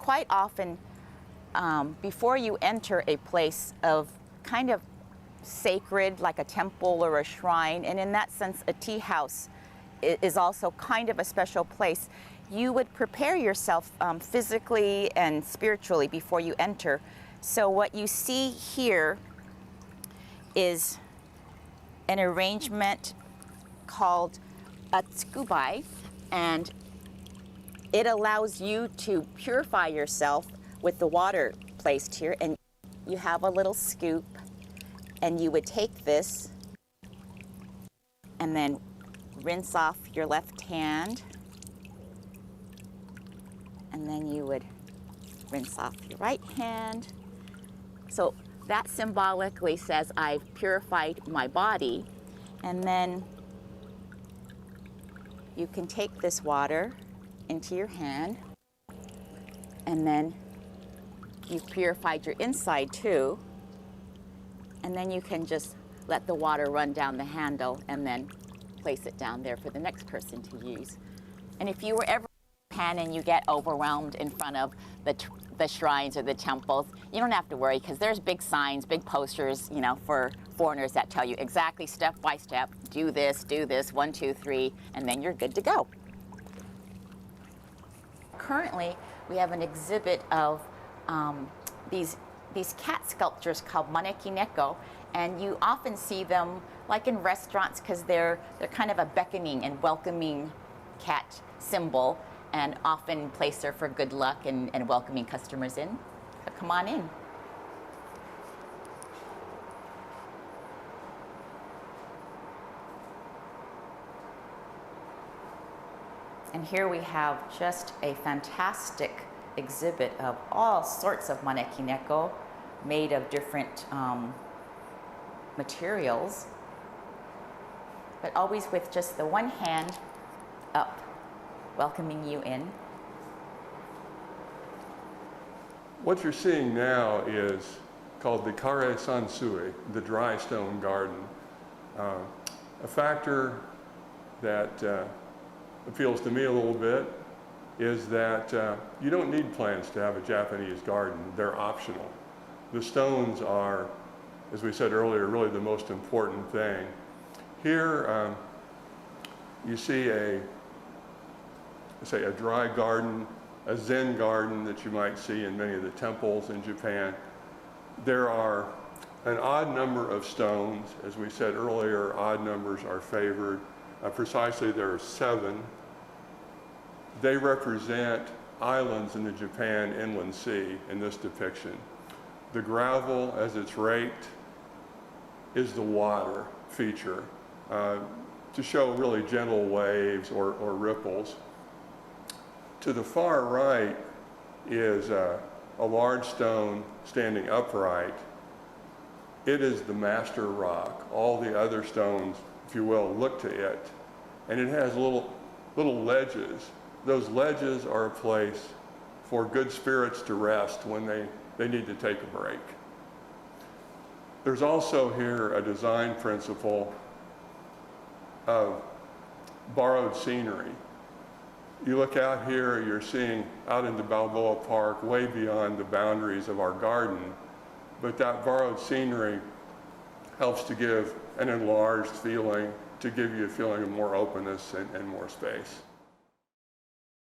quite often, before you enter a place of kind of sacred, like a temple or a shrine, and in that sense, a tea house is also kind of a special place, you would prepare yourself physically and spiritually before you enter. So what you see here is an arrangement called a tsukubai, and it allows you to purify yourself with the water placed here. And you have a little scoop, and you would take this and then rinse off your left hand, and then you would rinse off your right hand. So that symbolically says I've purified my body. And then you can take this water into your hand, and then you've purified your inside too. And then you can just let the water run down the handle and then place it down there for the next person to use. And if you were ever in Japan and you get overwhelmed in front of the shrines or the temples, you don't have to worry, because there's big signs, big posters, you know, for foreigners that tell you exactly step by step, do this, 1, 2, 3, and then you're good to go. Currently, we have an exhibit of these cat sculptures called maneki neko, and you often see them like in restaurants because they're kind of a beckoning and welcoming cat symbol, and often placed there for good luck and welcoming customers in. So come on in. And here we have just a fantastic exhibit of all sorts of maneki neko made of different materials, but always with just the one hand up, welcoming you in. What you're seeing now is called the Karesansui, the dry stone garden. A factor that appeals to me a little bit is that you don't need plants to have a Japanese garden. They're optional. The stones are, as we said earlier, really the most important thing. Here you see a dry garden, a Zen garden that you might see in many of the temples in Japan. There are an odd number of stones. As we said earlier, odd numbers are favored. Precisely, there are 7. They represent islands in the Japan Inland Sea in this depiction. The gravel, as it's raked, is the water feature to show really gentle waves or ripples. To the far right is a large stone standing upright. It is the master rock. All the other stones, if you will, look to it. And it has little ledges. Those ledges are a place for good spirits to rest when they need to take a break. There's also here a design principle of borrowed scenery. You look out here, you're seeing out into Balboa Park, way beyond the boundaries of our garden, but that borrowed scenery helps to give an enlarged feeling, to give you a feeling of more openness and more space.